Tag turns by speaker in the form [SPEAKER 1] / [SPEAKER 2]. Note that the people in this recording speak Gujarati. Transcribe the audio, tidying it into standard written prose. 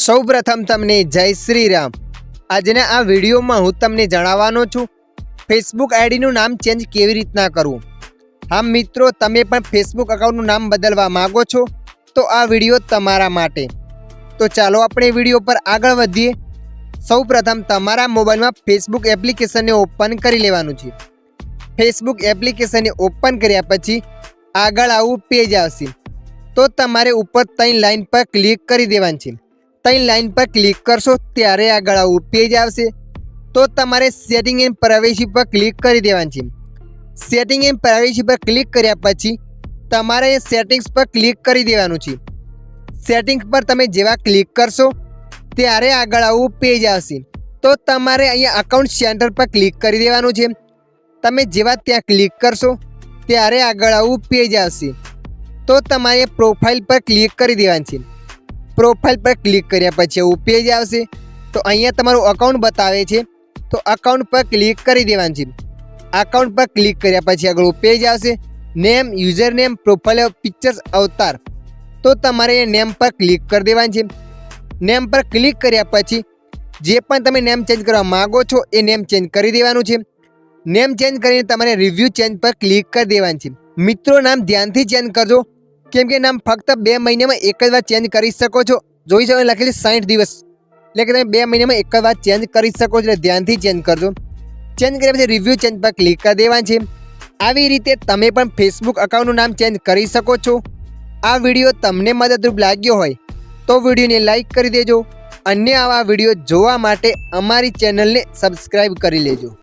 [SPEAKER 1] સૌપ્રથમ તમને જય શ્રી રામ। આજના આ વિડીયોમાં હું તમને જણાવવાનો છું ફેસબુક આઈડીનું નામ ચેન્જ કેવી રીતના કરવું। હા મિત્રો, તમે પણ ફેસબુક એકાઉન્ટનું નામ બદલવા માંગો છો તો આ વિડીયો તમારા માટે। તો ચાલો આપણે વિડીયો પર આગળ વધીએ। સૌપ્રથમ તમારા મોબાઈલમાં ફેસબુક એપ્લિકેશનને ઓપન કરી લેવાનું છે। ફેસબુક એપ્લિકેશનને ઓપન કર્યા પછી આગળ આવું પેજ આવશે તો તમારે ઉપર 3 લાઈન પર ક્લિક કરી દેવાની છે। 3 લાઈન પર ક્લિક કરશો ત્યારે આગળ આવું પેજ આવશે તો તમારે સેટિંગ એન્ડ પ્રાઇવેસી પર ક્લિક કરી દેવાની છે। સેટિંગ એન્ડ પ્રાઇવેસી પર ક્લિક કર્યા પછી તમારે સેટિંગ્સ પર ક્લિક કરી દેવાનું છે। સેટિંગ્સ પર તમે જેવા ક્લિક કરશો ત્યારે આગળ આવું પેજ આવશે તો તમારે અહીંયા અકાઉન્ટ સેન્ટર પર ક્લિક કરી દેવાનું છે। તમે જેવા ત્યાં ક્લિક કરશો ત્યારે આગળ આવું પેજ આવશે તો તમારે પ્રોફાઇલ પર ક્લિક કરી દેવાનું છે। પ્રોફાઇલ પર ક્લિક કર્યા પછી આવું પેજ આવશે તો અહીંયા તમારું અકાઉન્ટ બતાવે છે તો અકાઉન્ટ પર ક્લિક કરી દેવાનું છે। અકાઉન્ટ પર ક્લિક કર્યા પછી આગળ પેજ આવશે name, user name, profile pictures, અવતાર તો તમારે નેમ પર ક્લિક કરી દેવાનું છે। નેમ પર ક્લિક કર્યા પછી જે પણ તમે નેમ ચેન્જ કરવા માગો છો એ નેમ ચેન્જ કરી દેવાનું છે। નેમ ચેન્જ કરીને તમારે રિવ્યૂ ચેન્જ પર ક્લિક કરી દેવાનું છે। મિત્રો, નામ ધ્યાનથી ચેન્જ કરજો કેમ કે નામ ફક્ત 2 મહિનામાં એક જ વાર ચેન્જ કરી શકો છો। જોઈ શકો લખેલી 60 દિવસ એટલે કે તમે 2 મહિનામાં એક જ વાર ચેન્જ કરી શકો છો, એટલે ધ્યાનથી ચેન્જ કરજો। ચેન્જ કર્યા પછી રિવ્યૂ ચેન્જ પર ક્લિક કરી દેવાનું છે। આવી રીતે તમે પણ ફેસબુક એકાઉન્ટનું નામ ચેન્જ કરી શકો છો। આ વિડીયો તમને મદદરૂપ લાગ્યો હોય તો વિડીયોને લાઈક કરી દેજો। અન્ય આવા વિડીયો જોવા માટે અમારી ચેનલને સબસ્ક્રાઈબ કરી લેજો।